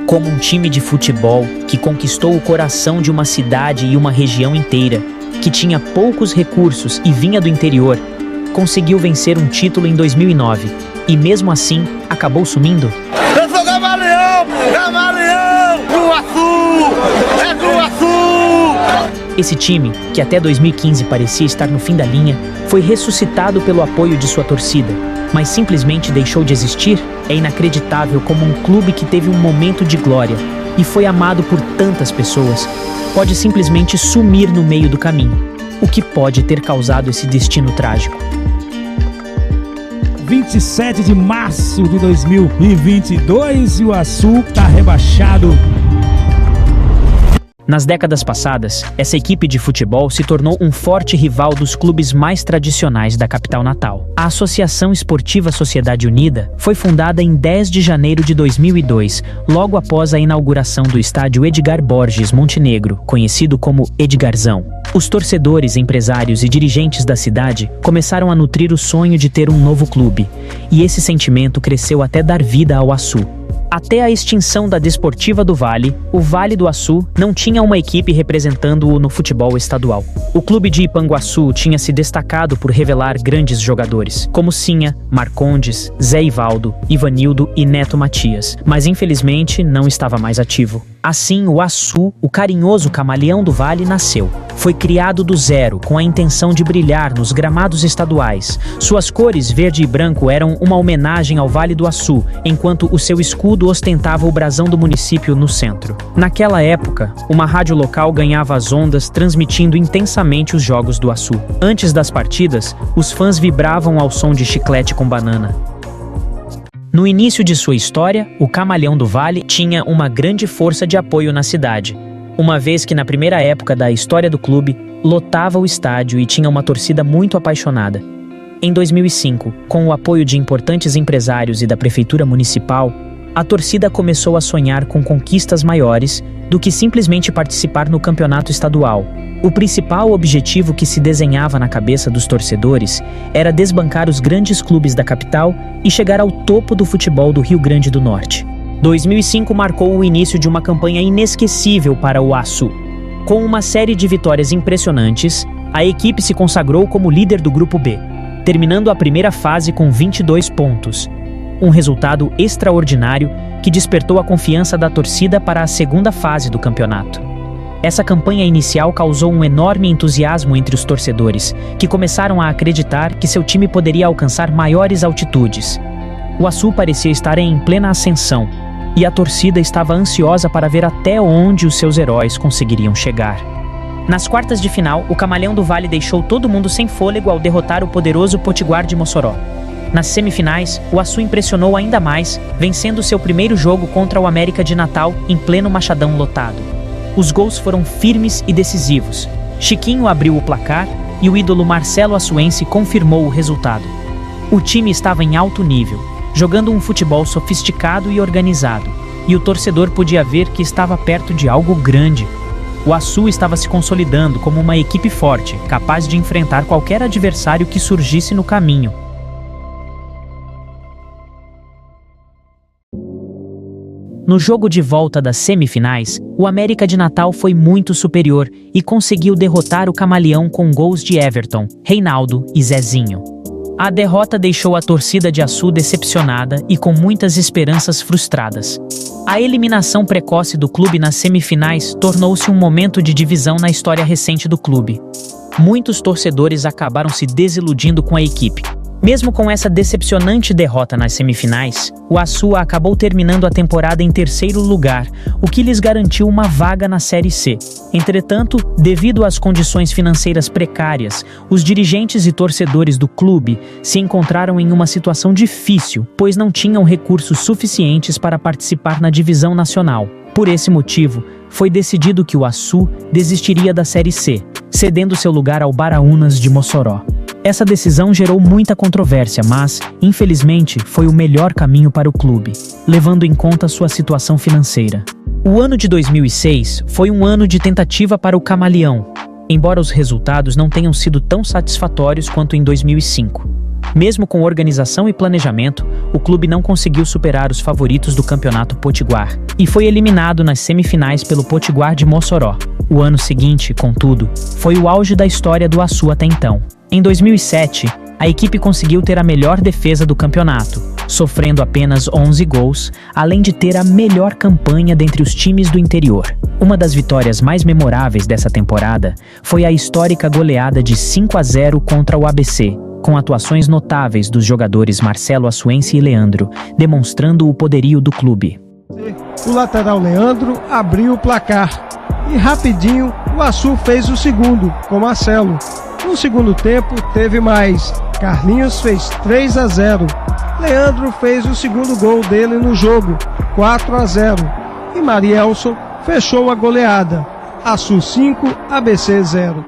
Como um time de futebol que conquistou o coração de uma cidade e uma região inteira, que tinha poucos recursos e vinha do interior, conseguiu vencer um título em 2009 e mesmo assim acabou sumindo? Eu sou Camaleão! Camaleão! Do Açu! É do Açu! Esse time, que até 2015 parecia estar no fim da linha, foi ressuscitado pelo apoio de sua torcida, mas simplesmente deixou de existir? É inacreditável como um clube que teve um momento de glória e foi amado por tantas pessoas, pode simplesmente sumir no meio do caminho. O que pode ter causado esse destino trágico? 27 de março de 2022 e o Açu está rebaixado. Nas décadas passadas, essa equipe de futebol se tornou um forte rival dos clubes mais tradicionais da capital natal. A Associação Esportiva Sociedade Unida foi fundada em 10 de janeiro de 2002, logo após a inauguração do estádio Edgar Borges Montenegro, conhecido como Edgarzão. Os torcedores, empresários e dirigentes da cidade começaram a nutrir o sonho de ter um novo clube, e esse sentimento cresceu até dar vida ao Açu. Até a extinção da Desportiva do Vale, o Vale do Açu não tinha uma equipe representando-o no futebol estadual. O clube de Ipanguaçu tinha se destacado por revelar grandes jogadores, como Sinha, Marcondes, Zé Ivaldo, Ivanildo e Neto Matias, mas infelizmente não estava mais ativo. Assim, o Açu, o carinhoso camaleão do Vale, nasceu. Foi criado do zero, com a intenção de brilhar nos gramados estaduais. Suas cores verde e branco eram uma homenagem ao Vale do Açu, enquanto o seu escudo ostentava o brasão do município no centro. Naquela época, uma rádio local ganhava as ondas transmitindo intensamente os jogos do Açu. Antes das partidas, os fãs vibravam ao som de chiclete com banana. No início de sua história, o Camaleão do Vale tinha uma grande força de apoio na cidade, uma vez que na primeira época da história do clube, lotava o estádio e tinha uma torcida muito apaixonada. Em 2005, com o apoio de importantes empresários e da prefeitura municipal, a torcida começou a sonhar com conquistas maiores do que simplesmente participar no campeonato estadual. O principal objetivo que se desenhava na cabeça dos torcedores era desbancar os grandes clubes da capital e chegar ao topo do futebol do Rio Grande do Norte. 2005 marcou o início de uma campanha inesquecível para o Açu. Com uma série de vitórias impressionantes, a equipe se consagrou como líder do Grupo B, terminando a primeira fase com 22 pontos. Um resultado extraordinário que despertou a confiança da torcida para a segunda fase do campeonato. Essa campanha inicial causou um enorme entusiasmo entre os torcedores, que começaram a acreditar que seu time poderia alcançar maiores altitudes. O Açu parecia estar em plena ascensão, e a torcida estava ansiosa para ver até onde os seus heróis conseguiriam chegar. Nas quartas de final, o Camaleão do Vale deixou todo mundo sem fôlego ao derrotar o poderoso Potiguar de Mossoró. Nas semifinais, o Açu impressionou ainda mais, vencendo seu primeiro jogo contra o América de Natal em pleno Machadão lotado. Os gols foram firmes e decisivos. Chiquinho abriu o placar e o ídolo Marcelo Açuense confirmou o resultado. O time estava em alto nível, jogando um futebol sofisticado e organizado, e o torcedor podia ver que estava perto de algo grande. O Açu estava se consolidando como uma equipe forte, capaz de enfrentar qualquer adversário que surgisse no caminho. No jogo de volta das semifinais, o América de Natal foi muito superior e conseguiu derrotar o Camaleão com gols de Everton, Reinaldo e Zezinho. A derrota deixou a torcida de Açu decepcionada e com muitas esperanças frustradas. A eliminação precoce do clube nas semifinais tornou-se um momento de divisão na história recente do clube. Muitos torcedores acabaram se desiludindo com a equipe. Mesmo com essa decepcionante derrota nas semifinais, o Açu acabou terminando a temporada em terceiro lugar, o que lhes garantiu uma vaga na Série C. Entretanto, devido às condições financeiras precárias, os dirigentes e torcedores do clube se encontraram em uma situação difícil, pois não tinham recursos suficientes para participar na divisão nacional. Por esse motivo, foi decidido que o Açu desistiria da Série C, cedendo seu lugar ao Baraunas de Mossoró. Essa decisão gerou muita controvérsia, mas, infelizmente, foi o melhor caminho para o clube, levando em conta sua situação financeira. O ano de 2006 foi um ano de tentativa para o Camaleão, embora os resultados não tenham sido tão satisfatórios quanto em 2005. Mesmo com organização e planejamento, o clube não conseguiu superar os favoritos do Campeonato Potiguar e foi eliminado nas semifinais pelo Potiguar de Mossoró. O ano seguinte, contudo, foi o auge da história do Açu até então. Em 2007, a equipe conseguiu ter a melhor defesa do campeonato, sofrendo apenas 11 gols, além de ter a melhor campanha dentre os times do interior. Uma das vitórias mais memoráveis dessa temporada foi a histórica goleada de 5-0 contra o ABC, com atuações notáveis dos jogadores Marcelo Assuense e Leandro, demonstrando o poderio do clube. O lateral Leandro abriu o placar e rapidinho o Açu fez o segundo, com Marcelo. No segundo tempo teve mais. Carlinhos fez 3-0. Leandro fez o segundo gol dele no jogo, 4-0. E Marielson fechou a goleada. Açu 5, ABC 0.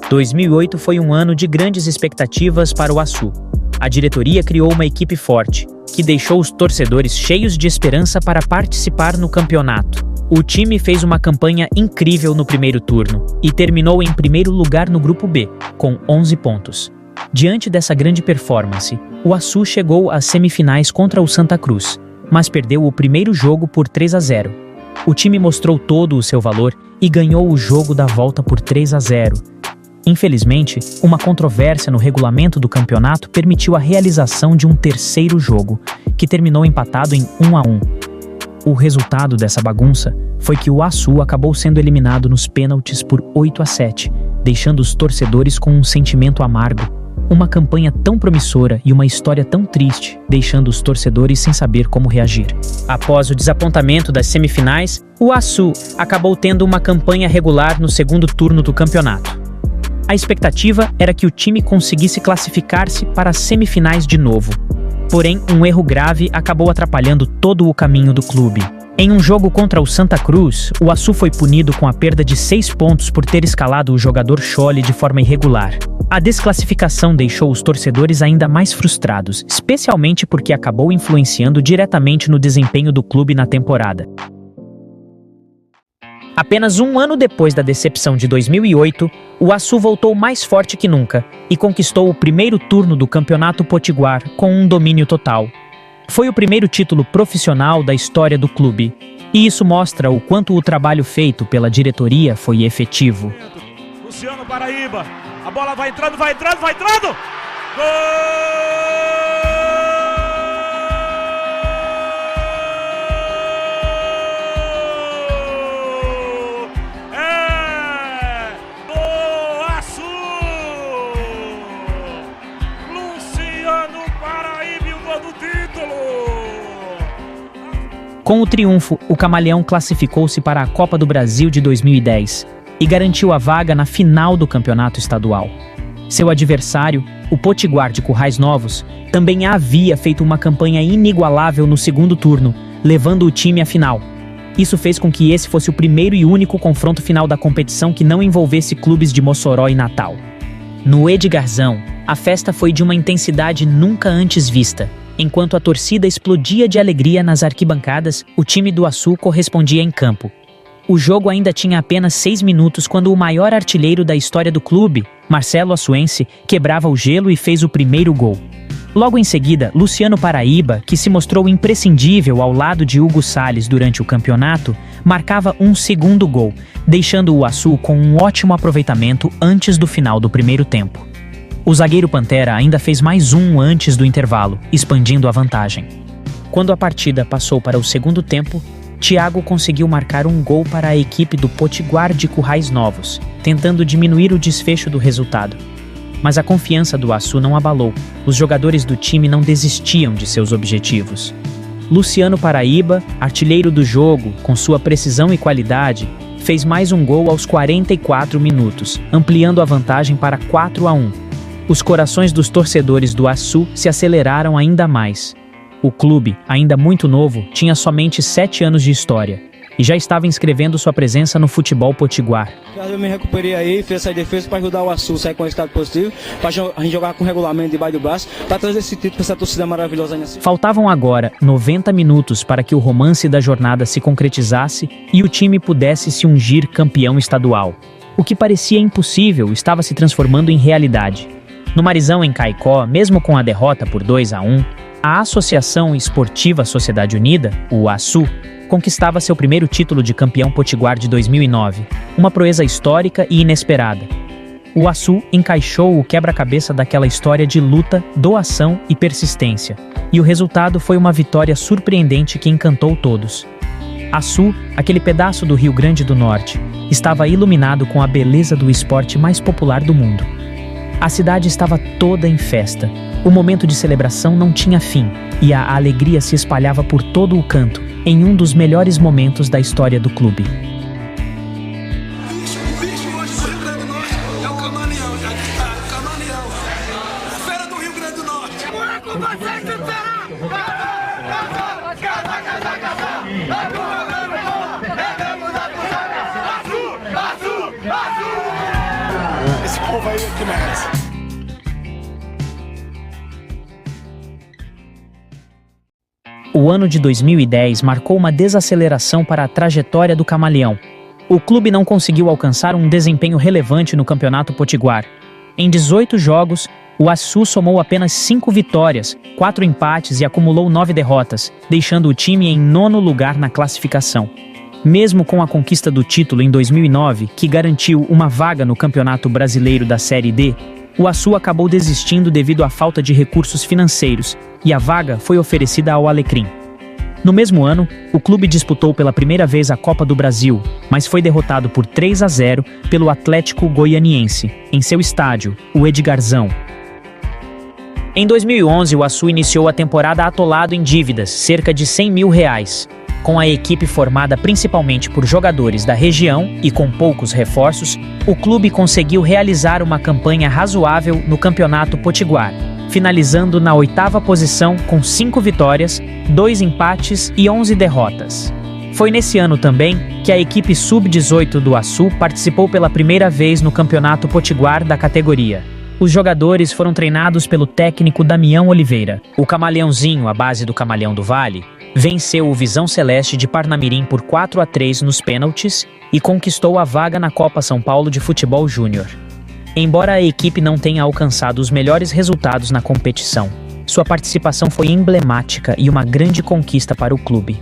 2008 foi um ano de grandes expectativas para o Açu. A diretoria criou uma equipe forte, que deixou os torcedores cheios de esperança para participar no campeonato. O time fez uma campanha incrível no primeiro turno e terminou em primeiro lugar no Grupo B, com 11 pontos. Diante dessa grande performance, o Açu chegou às semifinais contra o Santa Cruz, mas perdeu o primeiro jogo por 3-0. O time mostrou todo o seu valor e ganhou o jogo da volta por 3-0. Infelizmente, uma controvérsia no regulamento do campeonato permitiu a realização de um terceiro jogo, que terminou empatado em 1-1. O resultado dessa bagunça foi que o Açu acabou sendo eliminado nos pênaltis por 8-7, deixando os torcedores com um sentimento amargo. Uma campanha tão promissora e uma história tão triste, deixando os torcedores sem saber como reagir. Após o desapontamento das semifinais, o Açu acabou tendo uma campanha regular no segundo turno do campeonato. A expectativa era que o time conseguisse classificar-se para as semifinais de novo. Porém, um erro grave acabou atrapalhando todo o caminho do clube. Em um jogo contra o Santa Cruz, o Açu foi punido com a perda de 6 pontos por ter escalado o jogador Scholle de forma irregular. A desclassificação deixou os torcedores ainda mais frustrados, especialmente porque acabou influenciando diretamente no desempenho do clube na temporada. Apenas um ano depois da decepção de 2008, o Açu voltou mais forte que nunca e conquistou o primeiro turno do Campeonato Potiguar com um domínio total. Foi o primeiro título profissional da história do clube, e isso mostra o quanto o trabalho feito pela diretoria foi efetivo. Luciano Paraíba, a bola vai entrando, vai entrando, vai entrando! Gol! Com o triunfo, o Camaleão classificou-se para a Copa do Brasil de 2010 e garantiu a vaga na final do campeonato estadual. Seu adversário, o Potiguar de Currais Novos, também havia feito uma campanha inigualável no segundo turno, levando o time à final. Isso fez com que esse fosse o primeiro e único confronto final da competição que não envolvesse clubes de Mossoró e Natal. No Edgarzão, a festa foi de uma intensidade nunca antes vista. Enquanto a torcida explodia de alegria nas arquibancadas, o time do Açu correspondia em campo. O jogo ainda tinha apenas 6 minutos quando o maior artilheiro da história do clube, Marcelo Assuense, quebrava o gelo e fez o primeiro gol. Logo em seguida, Luciano Paraíba, que se mostrou imprescindível ao lado de Hugo Salles durante o campeonato, marcava um segundo gol, deixando o Açu com um ótimo aproveitamento antes do final do primeiro tempo. O zagueiro Pantera ainda fez mais um antes do intervalo, expandindo a vantagem. Quando a partida passou para o segundo tempo, Thiago conseguiu marcar um gol para a equipe do Potiguar de Currais Novos, tentando diminuir o desfecho do resultado. Mas a confiança do Açu não abalou, os jogadores do time não desistiam de seus objetivos. Luciano Paraíba, artilheiro do jogo, com sua precisão e qualidade, fez mais um gol aos 44 minutos, ampliando a vantagem para 4-1. Os corações dos torcedores do Açu se aceleraram ainda mais. O clube, ainda muito novo, tinha somente 7 anos de história e já estava inscrevendo sua presença no futebol potiguar. Eu me recuperei aí, fiz essa defesa para ajudar o Açu a sair com um resultado positivo, para a gente jogar com regulamento debaixo do braço, para trazer esse título para essa torcida maravilhosa aí nessa. Faltavam agora 90 minutos para que o romance da jornada se concretizasse e o time pudesse se ungir campeão estadual. O que parecia impossível estava se transformando em realidade. No Marizão, em Caicó, mesmo com a derrota por 2-1, a Associação Esportiva Sociedade Unida, o ASU, conquistava seu primeiro título de campeão potiguar de 2009, uma proeza histórica e inesperada. O ASU encaixou o quebra-cabeça daquela história de luta, doação e persistência, e o resultado foi uma vitória surpreendente que encantou todos. ASU, aquele pedaço do Rio Grande do Norte, estava iluminado com a beleza do esporte mais popular do mundo. A cidade estava toda em festa. O momento de celebração não tinha fim, e a alegria se espalhava por todo o canto, em um dos melhores momentos da história do clube. Esse povo aí é que merece. O ano de 2010 marcou uma desaceleração para a trajetória do Camaleão. O clube não conseguiu alcançar um desempenho relevante no Campeonato Potiguar. Em 18 jogos, o ASU somou apenas 5 vitórias, 4 empates e acumulou 9 derrotas, deixando o time em 9º lugar na classificação. Mesmo com a conquista do título em 2009, que garantiu uma vaga no Campeonato Brasileiro da Série D, o ASU acabou desistindo devido à falta de recursos financeiros, e a vaga foi oferecida ao Alecrim. No mesmo ano, o clube disputou pela primeira vez a Copa do Brasil, mas foi derrotado por 3-0 pelo Atlético Goianiense, em seu estádio, o Edgarzão. Em 2011, o ASU iniciou a temporada atolado em dívidas, cerca de R$100 mil. Com a equipe formada principalmente por jogadores da região e com poucos reforços, o clube conseguiu realizar uma campanha razoável no Campeonato Potiguar, finalizando na 8ª posição com 5 vitórias, 2 empates e 11 derrotas. Foi nesse ano também que a equipe sub-18 do ASU participou pela primeira vez no Campeonato Potiguar da categoria. Os jogadores foram treinados pelo técnico Damião Oliveira. O Camaleãozinho, à base do Camaleão do Vale, venceu o Visão Celeste de Parnamirim por 4-3 nos pênaltis e conquistou a vaga na Copa São Paulo de Futebol Júnior. Embora a equipe não tenha alcançado os melhores resultados na competição, sua participação foi emblemática e uma grande conquista para o clube.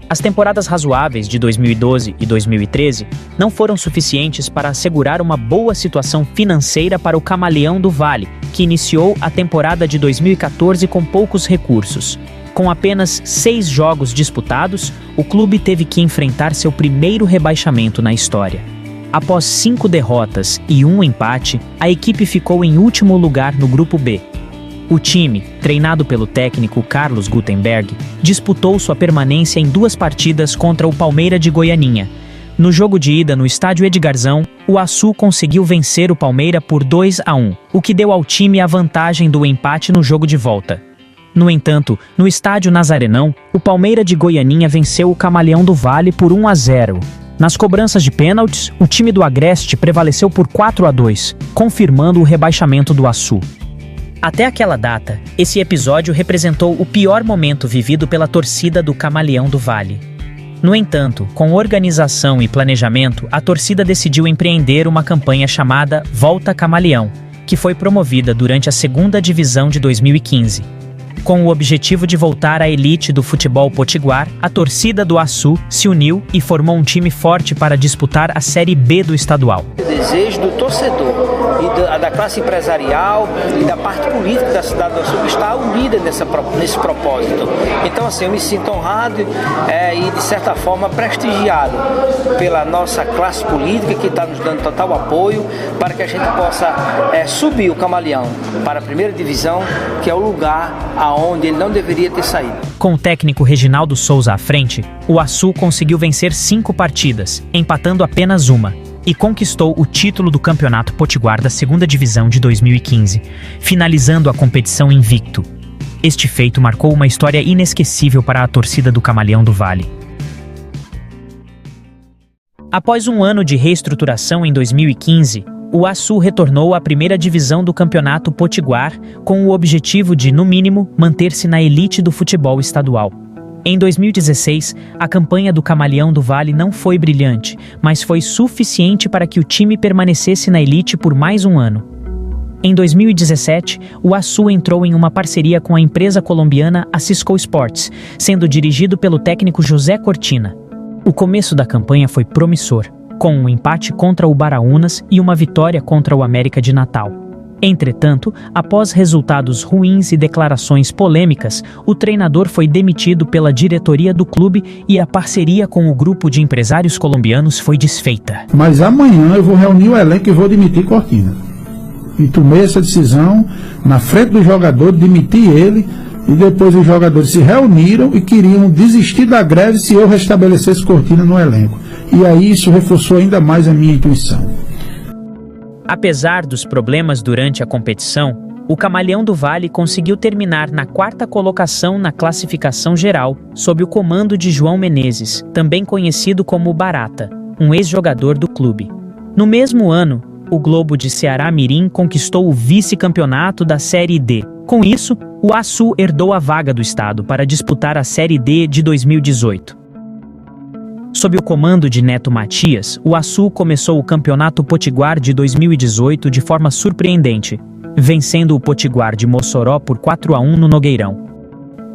As temporadas razoáveis de 2012 e 2013 não foram suficientes para assegurar uma boa situação financeira para o Camaleão do Vale, que iniciou a temporada de 2014 com poucos recursos. Com apenas 6 jogos disputados, o clube teve que enfrentar seu primeiro rebaixamento na história. Após 5 derrotas e 1 empate, a equipe ficou em último lugar no Grupo B. O time, treinado pelo técnico Carlos Gutenberg, disputou sua permanência em 2 partidas contra o Palmeira de Goianinha. No jogo de ida no estádio Edgarzão, o ASU conseguiu vencer o Palmeira por 2-1, o que deu ao time a vantagem do empate no jogo de volta. No entanto, no estádio Nazarenão, o Palmeira de Goianinha venceu o Camaleão do Vale por 1-0. Nas cobranças de pênaltis, o time do Agreste prevaleceu por 4-2, confirmando o rebaixamento do ASU. Até aquela data, esse episódio representou o pior momento vivido pela torcida do Camaleão do Vale. No entanto, com organização e planejamento, a torcida decidiu empreender uma campanha chamada Volta Camaleão, que foi promovida durante a 2ª divisão de 2015. Com o objetivo de voltar à elite do futebol potiguar, a torcida do ASU se uniu e formou um time forte para disputar a Série B do estadual. O desejo do torcedor e da classe empresarial e da parte política da cidade do ASU está unida nesse propósito. Então, assim, eu me sinto honrado e, de certa forma, prestigiado pela nossa classe política que está nos dando total apoio para que a gente possa subir o Camaleão para a 1ª divisão, que é o lugar aonde ele não deveria ter saído. Com o técnico Reginaldo Souza à frente, o ASU conseguiu vencer 5 partidas, empatando apenas uma, e conquistou o título do Campeonato Potiguar da 2ª Divisão de 2015, finalizando a competição invicto. Este feito marcou uma história inesquecível para a torcida do Camaleão do Vale. Após um ano de reestruturação em 2015, o ASU retornou à 1ª divisão do Campeonato Potiguar com o objetivo de, no mínimo, manter-se na elite do futebol estadual. Em 2016, a campanha do Camaleão do Vale não foi brilhante, mas foi suficiente para que o time permanecesse na elite por mais um ano. Em 2017, o Açu entrou em uma parceria com a empresa colombiana Cisco Sports, sendo dirigido pelo técnico José Cortina. O começo da campanha foi promissor, com um empate contra o Baraunas e uma vitória contra o América de Natal. Entretanto, após resultados ruins e declarações polêmicas, o treinador foi demitido pela diretoria do clube e a parceria com o grupo de empresários colombianos foi desfeita. Mas amanhã eu vou reunir o elenco e vou demitir Cortina. E tomei essa decisão na frente do jogador, demiti ele, e depois os jogadores se reuniram e queriam desistir da greve se eu restabelecesse Cortina no elenco. E aí isso reforçou ainda mais a minha intuição. Apesar dos problemas durante a competição, o Camaleão do Vale conseguiu terminar na 4ª colocação na classificação geral, sob o comando de João Menezes, também conhecido como Barata, um ex-jogador do clube. No mesmo ano, o Globo de Ceará Mirim conquistou o vice-campeonato da Série D. Com isso, o Açu herdou a vaga do estado para disputar a Série D de 2018. Sob o comando de Neto Matias, o Açu começou o Campeonato Potiguar de 2018 de forma surpreendente, vencendo o Potiguar de Mossoró por 4-1 no Nogueirão.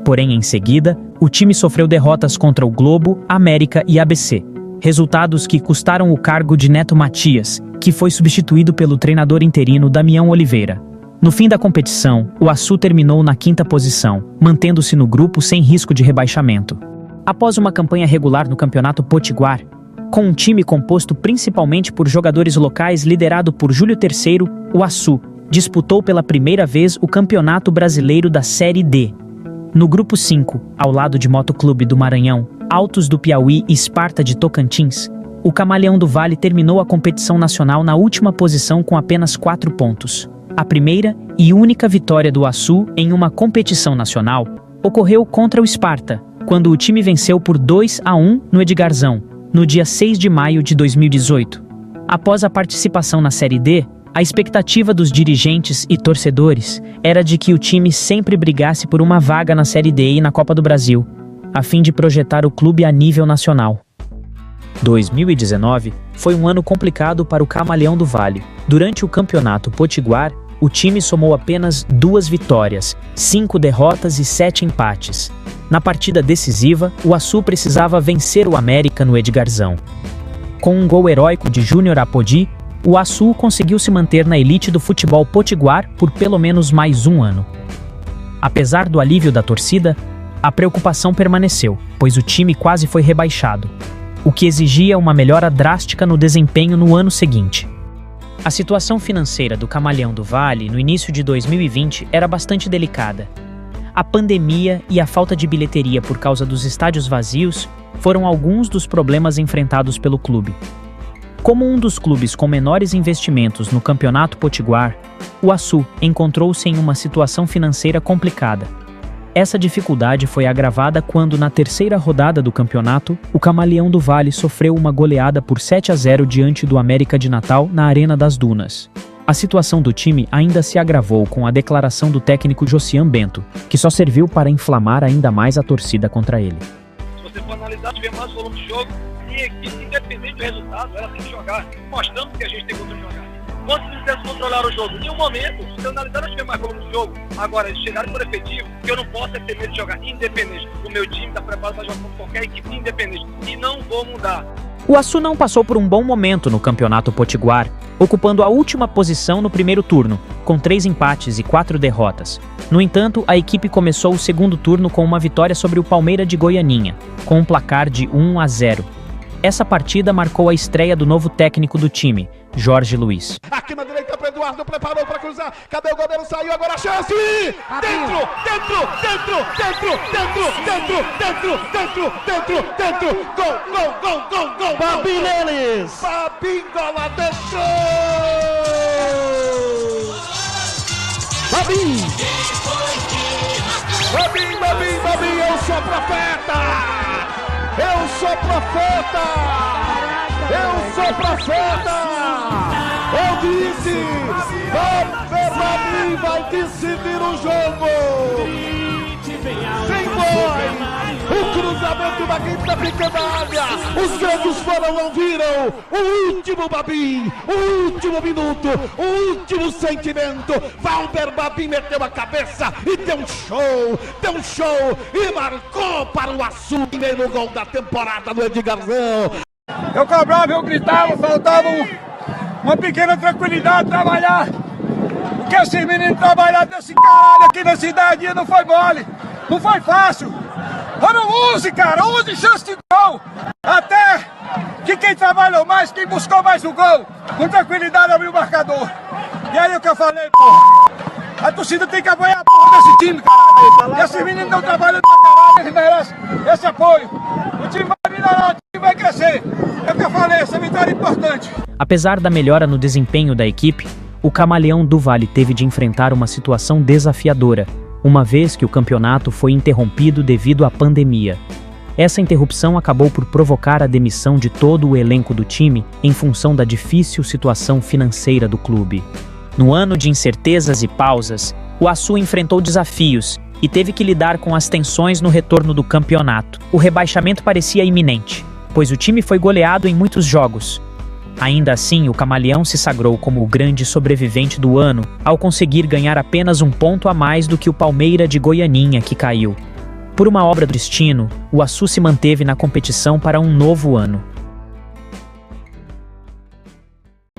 Porém, em seguida, o time sofreu derrotas contra o Globo, América e ABC, resultados que custaram o cargo de Neto Matias, que foi substituído pelo treinador interino Damião Oliveira. No fim da competição, o Açu terminou na 5ª posição, mantendo-se no grupo sem risco de rebaixamento. Após uma campanha regular no Campeonato Potiguar, com um time composto principalmente por jogadores locais liderado por Júlio III, o Açu disputou pela primeira vez o Campeonato Brasileiro da Série D. No grupo 5, ao lado de Motoclube do Maranhão, Altos do Piauí e Sparta de Tocantins, o Camaleão do Vale terminou a competição nacional na última posição com apenas 4 pontos. A primeira e única vitória do Açu em uma competição nacional ocorreu contra o Sparta, quando o time venceu por 2-1 no Edgarzão, no dia 6 de maio de 2018. Após a participação na Série D, a expectativa dos dirigentes e torcedores era de que o time sempre brigasse por uma vaga na Série D e na Copa do Brasil, a fim de projetar o clube a nível nacional. 2019 foi um ano complicado para o Camaleão do Vale. Durante o Campeonato Potiguar, o time somou apenas 2 vitórias, 5 derrotas e 7 empates. Na partida decisiva, o Açu precisava vencer o América no Edgarzão. Com um gol heróico de Júnior Apodi, o Açu conseguiu se manter na elite do futebol potiguar por pelo menos mais um ano. Apesar do alívio da torcida, a preocupação permaneceu, pois o time quase foi rebaixado, o que exigia uma melhora drástica no desempenho no ano seguinte. A situação financeira do Camaleão do Vale no início de 2020 era bastante delicada. A pandemia e a falta de bilheteria por causa dos estádios vazios foram alguns dos problemas enfrentados pelo clube. Como um dos clubes com menores investimentos no Campeonato Potiguar, o Açu encontrou-se em uma situação financeira complicada. Essa dificuldade foi agravada quando, na terceira rodada do campeonato, o Camaleão do Vale sofreu uma goleada por 7-0 diante do América de Natal na Arena das Dunas. A situação do time ainda se agravou com a declaração do técnico Josian Bento, que só serviu para inflamar ainda mais a torcida contra ele. Se você for analisar, tiver mais volume de jogo, e equipe, independente do resultado, ela tem que jogar, mostrando que a gente tem contra jogar. Quantos eles controlaram o jogo? Em nenhum momento, se eu analisar, não tiver mais volume de jogo. Agora, eles chegaram por efetivo, que eu não posso ter medo de jogar independente. O meu time está preparado para jogar com qualquer equipe independente, e não vou mudar. O Açu não passou por um bom momento no Campeonato Potiguar, ocupando a última posição no primeiro turno, com 3 empates e 4 derrotas. No entanto, a equipe começou o segundo turno com uma vitória sobre o Palmeiras de Goianinha, com um placar de 1-0. Essa partida marcou a estreia do novo técnico do time, Jorge Luiz. Aqui na direita para Eduardo, preparou para cruzar. Cadê o goleiro? Saiu agora a chance! Dentro! Gol! Babinho neles! Babinho lá dentro! Babinho, eu sou profeta! Eu sou profeta! Eu disse! Babinho vai decidir o jogo! Sem boy! cruzamento da quinta pequena área. Os grandes foram, não viram. O último Babi, o último minuto, o último sentimento. Valber Babi meteu a cabeça e deu um show e marcou para o Açu. Primeiro gol da temporada do Edgarzão. Eu cobrava, eu gritava, faltava uma pequena tranquilidade de trabalhar. Porque esses meninos trabalharam desse caralho aqui na cidade não foi mole, não foi fácil. Ora, use chance de gol. Até que quem trabalhou mais, quem buscou mais o gol, com tranquilidade abriu o marcador. E aí o que eu falei, porra, a torcida tem que apoiar a porra desse time, caralho. Esses meninos não trabalham pra caralho, eles merecem esse apoio. O time vai melhorar, o time vai crescer. É o que eu falei, essa vitória é importante. Apesar da melhora no desempenho da equipe, o Camaleão do Vale teve de enfrentar uma situação desafiadora, uma vez que o campeonato foi interrompido devido à pandemia. Essa interrupção acabou por provocar a demissão de todo o elenco do time em função da difícil situação financeira do clube. No ano de incertezas e pausas, o Açu enfrentou desafios e teve que lidar com as tensões no retorno do campeonato. O rebaixamento parecia iminente, pois o time foi goleado em muitos jogos. Ainda assim, o Camaleão se sagrou como o grande sobrevivente do ano ao conseguir ganhar apenas um ponto a mais do que o Palmeira de Goianinha, que caiu. Por uma obra do destino, o Açu se manteve na competição para um novo ano.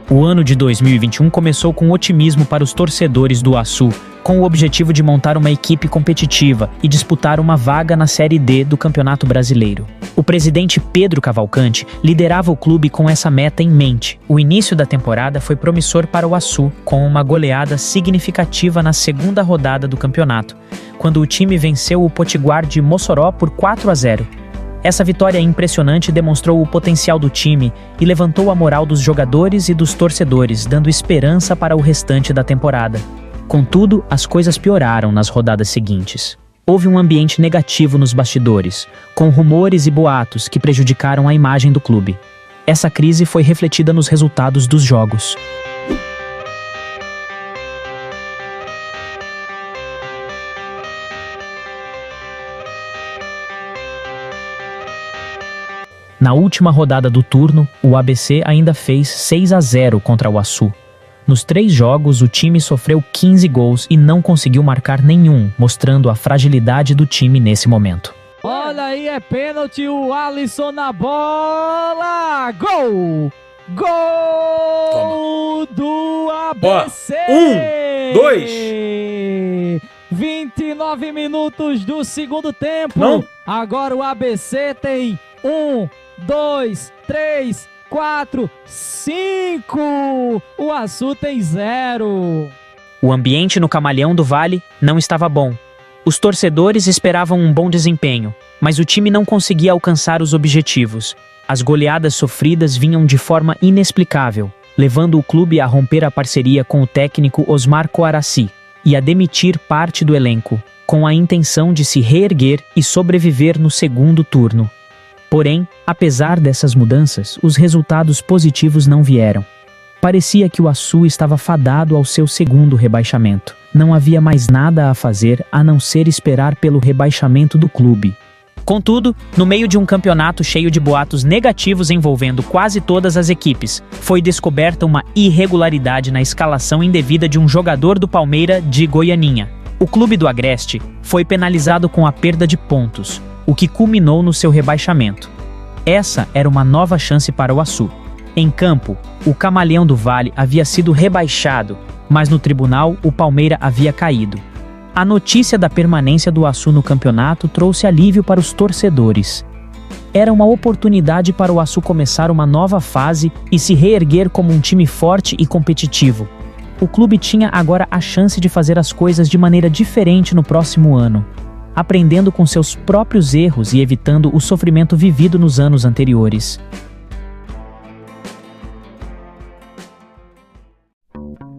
O ano de 2021 começou com otimismo para os torcedores do Açu, com o objetivo de montar uma equipe competitiva e disputar uma vaga na Série D do Campeonato Brasileiro. O presidente Pedro Cavalcante liderava o clube com essa meta em mente. O início da temporada foi promissor para o Açu, com uma goleada significativa na segunda rodada do campeonato, quando o time venceu o Potiguar de Mossoró por 4-0. Essa vitória impressionante demonstrou o potencial do time e levantou a moral dos jogadores e dos torcedores, dando esperança para o restante da temporada. Contudo, as coisas pioraram nas rodadas seguintes. Houve um ambiente negativo nos bastidores, com rumores e boatos que prejudicaram a imagem do clube. Essa crise foi refletida nos resultados dos jogos. Na última rodada do turno, o ABC ainda fez 6-0 contra o Açu. Nos 3 jogos, o time sofreu 15 gols e não conseguiu marcar nenhum, mostrando a fragilidade do time nesse momento. Olha aí, é pênalti, o Alisson na bola! Gol! Gol do ABC! 1, 2... 29 minutos do segundo tempo. Não. Agora o ABC tem 1, 2, 3, 4, 5. O Açu tem 0. O ambiente no Camaleão do Vale não estava bom. Os torcedores esperavam um bom desempenho, mas o time não conseguia alcançar os objetivos. As goleadas sofridas vinham de forma inexplicável, levando o clube a romper a parceria com o técnico Osmar Coaraci e a demitir parte do elenco, com a intenção de se reerguer e sobreviver no segundo turno. Porém, apesar dessas mudanças, os resultados positivos não vieram. Parecia que o Açu estava fadado ao seu segundo rebaixamento. Não havia mais nada a fazer a não ser esperar pelo rebaixamento do clube. Contudo, no meio de um campeonato cheio de boatos negativos envolvendo quase todas as equipes, foi descoberta uma irregularidade na escalação indevida de um jogador do Palmeira de Goianinha. O clube do Agreste foi penalizado com a perda de pontos, o que culminou no seu rebaixamento. Essa era uma nova chance para o Açu. Em campo, o Camaleão do Vale havia sido rebaixado, mas no tribunal o Palmeira havia caído. A notícia da permanência do Açu no campeonato trouxe alívio para os torcedores. Era uma oportunidade para o Açu começar uma nova fase e se reerguer como um time forte e competitivo. O clube tinha agora a chance de fazer as coisas de maneira diferente no próximo ano, aprendendo com seus próprios erros e evitando o sofrimento vivido nos anos anteriores.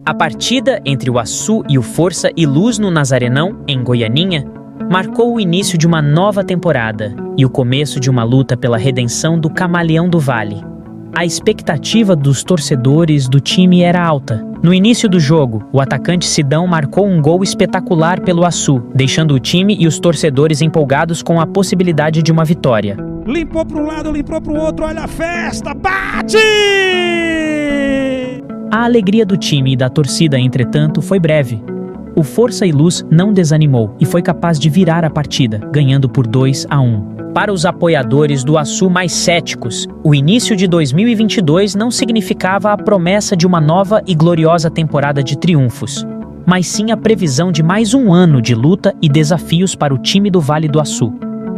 A partida entre o Açu e o Força e Luz no Nazarenão, em Goianinha, marcou o início de uma nova temporada e o começo de uma luta pela redenção do Camaleão do Vale. A expectativa dos torcedores do time era alta, No início do jogo, o atacante Sidão marcou um gol espetacular pelo Açu, deixando o time e os torcedores empolgados com a possibilidade de uma vitória. Limpou para um lado, limpou para o outro, olha a festa, bate! A alegria do time e da torcida, entretanto, foi breve. O Força e Luz não desanimou e foi capaz de virar a partida, ganhando por 2-1. Para os apoiadores do Açu mais céticos, o início de 2022 não significava a promessa de uma nova e gloriosa temporada de triunfos, mas sim a previsão de mais um ano de luta e desafios para o time do Vale do Açu.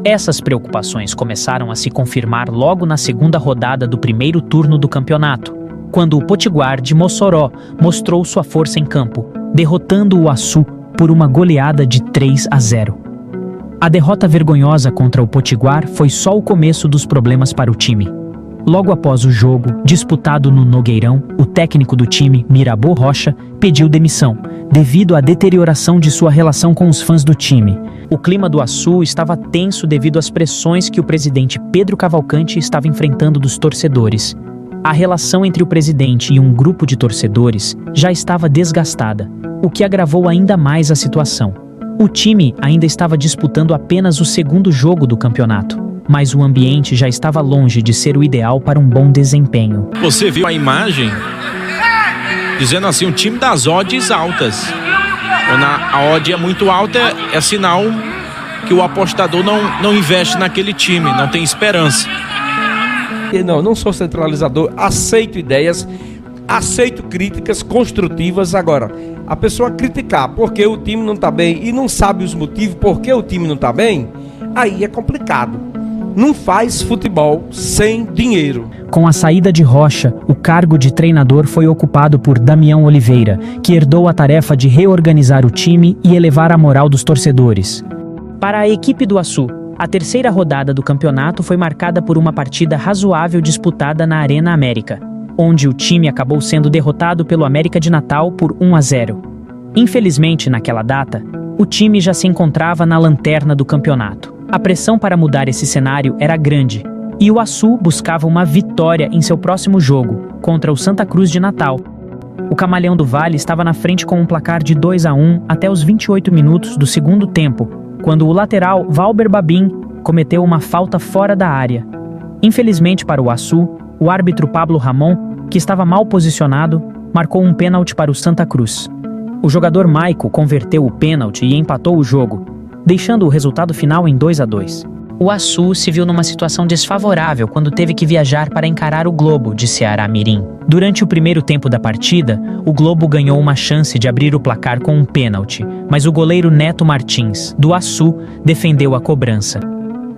Essas preocupações começaram a se confirmar logo na segunda rodada do primeiro turno do campeonato, quando o Potiguar de Mossoró mostrou sua força em campo, derrotando o Açu por uma goleada de 3-0. A derrota vergonhosa contra o Potiguar foi só o começo dos problemas para o time. Logo após o jogo, disputado no Nogueirão, o técnico do time, Mirabô Rocha, pediu demissão, devido à deterioração de sua relação com os fãs do time. O clima do Açu estava tenso devido às pressões que o presidente Pedro Cavalcante estava enfrentando dos torcedores. A relação entre o presidente e um grupo de torcedores já estava desgastada, o que agravou ainda mais a situação. O time ainda estava disputando apenas o segundo jogo do campeonato, mas o ambiente já estava longe de ser o ideal para um bom desempenho. Você viu a imagem dizendo assim, o time das odds altas. Quando a odd é muito alta, é sinal que o apostador não investe naquele time, não tem esperança. Não sou centralizador, aceito ideias, aceito críticas construtivas. Agora, a pessoa criticar porque o time não está bem e não sabe os motivos por que o time não está bem, aí é complicado. Não faz futebol sem dinheiro. Com a saída de Rocha, o cargo de treinador foi ocupado por Damião Oliveira, que herdou a tarefa de reorganizar o time e elevar a moral dos torcedores. Para a equipe do Açu, a terceira rodada do campeonato foi marcada por uma partida razoável disputada na Arena América, onde o time acabou sendo derrotado pelo América de Natal por 1-0. Infelizmente, naquela data, o time já se encontrava na lanterna do campeonato. A pressão para mudar esse cenário era grande, e o Açu buscava uma vitória em seu próximo jogo, contra o Santa Cruz de Natal. O Camaleão do Vale estava na frente com um placar de 2-1 até os 28 minutos do segundo tempo, quando o lateral Valber Babin cometeu uma falta fora da área. Infelizmente para o Açu, o árbitro Pablo Ramon, que estava mal posicionado, marcou um pênalti para o Santa Cruz. O jogador Maico converteu o pênalti e empatou o jogo, deixando o resultado final em 2-2. O Açu se viu numa situação desfavorável quando teve que viajar para encarar o Globo de Ceará Mirim. Durante o primeiro tempo da partida, o Globo ganhou uma chance de abrir o placar com um pênalti, mas o goleiro Neto Martins, do Açu, defendeu a cobrança.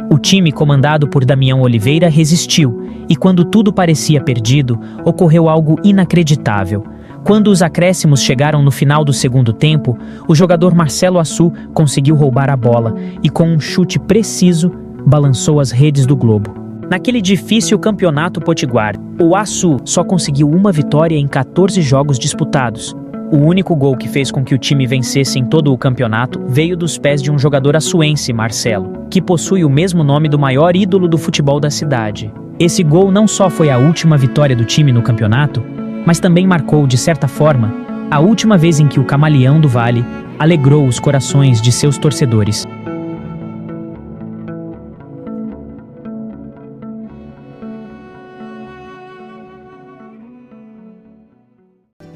O time comandado por Damião Oliveira resistiu, e quando tudo parecia perdido, ocorreu algo inacreditável. Quando os acréscimos chegaram no final do segundo tempo, o jogador Marcelo Açu conseguiu roubar a bola e, com um chute preciso, balançou as redes do Globo. Naquele difícil campeonato potiguar, o Açu só conseguiu uma vitória em 14 jogos disputados. O único gol que fez com que o time vencesse em todo o campeonato veio dos pés de um jogador açuense, Marcelo, que possui o mesmo nome do maior ídolo do futebol da cidade. Esse gol não só foi a última vitória do time no campeonato, mas também marcou, de certa forma, a última vez em que o Camaleão do Vale alegrou os corações de seus torcedores.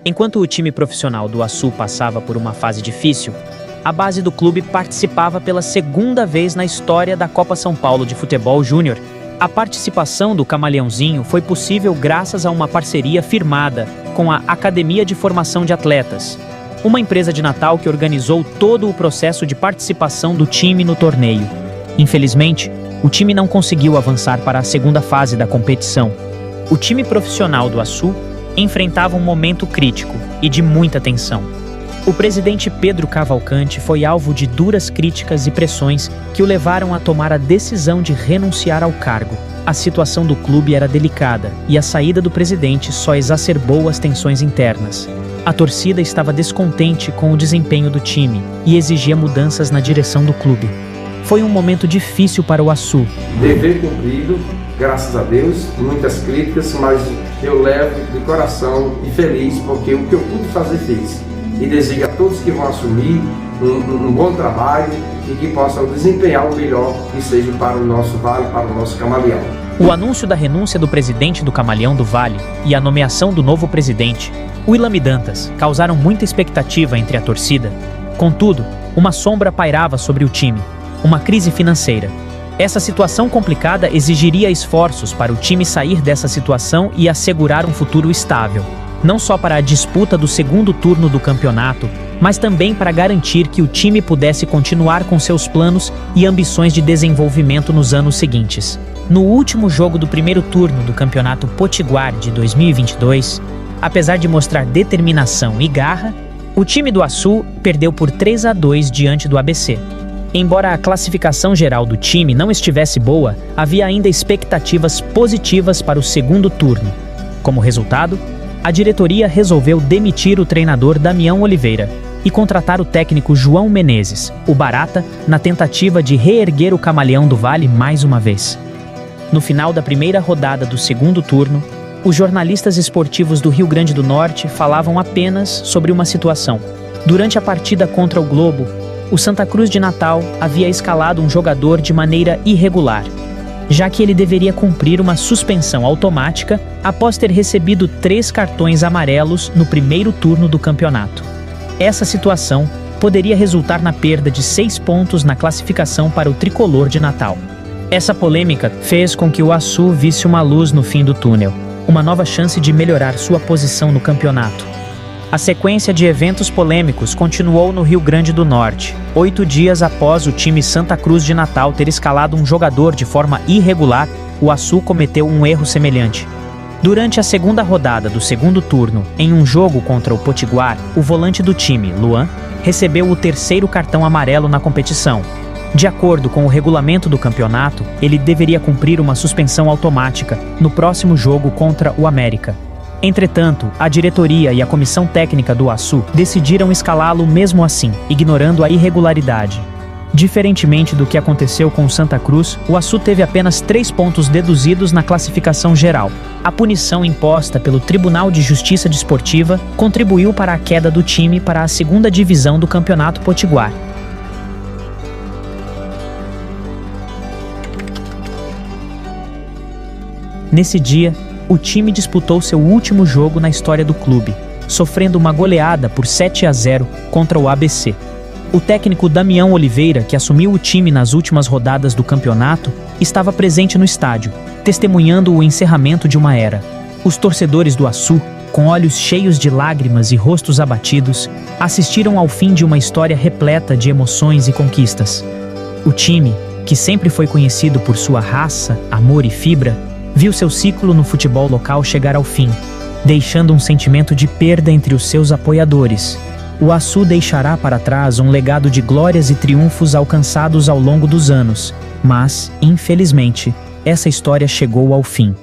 Enquanto o time profissional do Açu passava por uma fase difícil, a base do clube participava pela segunda vez na história da Copa São Paulo de Futebol Júnior. A participação do Camaleãozinho foi possível graças a uma parceria firmada com a Academia de Formação de Atletas, uma empresa de Natal que organizou todo o processo de participação do time no torneio. Infelizmente, o time não conseguiu avançar para a segunda fase da competição. O time profissional do Açu enfrentava um momento crítico e de muita tensão. O presidente Pedro Cavalcante foi alvo de duras críticas e pressões que o levaram a tomar a decisão de renunciar ao cargo. A situação do clube era delicada e a saída do presidente só exacerbou as tensões internas. A torcida estava descontente com o desempenho do time e exigia mudanças na direção do clube. Foi um momento difícil para o Açu. Dever cumprido, graças a Deus, muitas críticas, mas eu levo de coração e feliz, porque o que eu pude fazer fiz. E desejo a todos que vão assumir um bom trabalho e que possam desempenhar o melhor que seja para o nosso Vale, para o nosso Camaleão. O anúncio da renúncia do presidente do Camaleão do Vale e a nomeação do novo presidente, William Dantas, causaram muita expectativa entre a torcida. Contudo, uma sombra pairava sobre o time, uma crise financeira. Essa situação complicada exigiria esforços para o time sair dessa situação e assegurar um futuro estável, não só para a disputa do segundo turno do campeonato, mas também para garantir que o time pudesse continuar com seus planos e ambições de desenvolvimento nos anos seguintes. No último jogo do primeiro turno do Campeonato Potiguar de 2022, apesar de mostrar determinação e garra, o time do Açu perdeu por 3-2 diante do ABC. Embora a classificação geral do time não estivesse boa, havia ainda expectativas positivas para o segundo turno. Como resultado, a diretoria resolveu demitir o treinador Damião Oliveira e contratar o técnico João Menezes, o Barata, na tentativa de reerguer o Camaleão do Vale mais uma vez. No final da primeira rodada do segundo turno, os jornalistas esportivos do Rio Grande do Norte falavam apenas sobre uma situação. Durante a partida contra o Globo, o Santa Cruz de Natal havia escalado um jogador de maneira irregular, já que ele deveria cumprir uma suspensão automática após ter recebido 3 cartões amarelos no primeiro turno do campeonato. Essa situação poderia resultar na perda de 6 pontos na classificação para o tricolor de Natal. Essa polêmica fez com que o Açu visse uma luz no fim do túnel, uma nova chance de melhorar sua posição no campeonato. A sequência de eventos polêmicos continuou no Rio Grande do Norte, 8 dias após o time Santa Cruz de Natal ter escalado um jogador de forma irregular. O Açu cometeu um erro semelhante. Durante a segunda rodada do segundo turno, em um jogo contra o Potiguar, o volante do time, Luan, recebeu o 3º cartão amarelo na competição. De acordo com o regulamento do campeonato, ele deveria cumprir uma suspensão automática no próximo jogo contra o América. Entretanto, a diretoria e a comissão técnica do Açu decidiram escalá-lo mesmo assim, ignorando a irregularidade. Diferentemente do que aconteceu com o Santa Cruz, o Açu teve apenas 3 pontos deduzidos na classificação geral. A punição imposta pelo Tribunal de Justiça Desportiva contribuiu para a queda do time para a 2ª divisão do Campeonato Potiguar. Nesse dia, o time disputou seu último jogo na história do clube, sofrendo uma goleada por 7-0 contra o ABC. O técnico Damião Oliveira, que assumiu o time nas últimas rodadas do campeonato, estava presente no estádio, testemunhando o encerramento de uma era. Os torcedores do Açu, com olhos cheios de lágrimas e rostos abatidos, assistiram ao fim de uma história repleta de emoções e conquistas. O time, que sempre foi conhecido por sua raça, amor e fibra, viu seu ciclo no futebol local chegar ao fim, deixando um sentimento de perda entre os seus apoiadores. O Açu deixará para trás um legado de glórias e triunfos alcançados ao longo dos anos, mas, infelizmente, essa história chegou ao fim.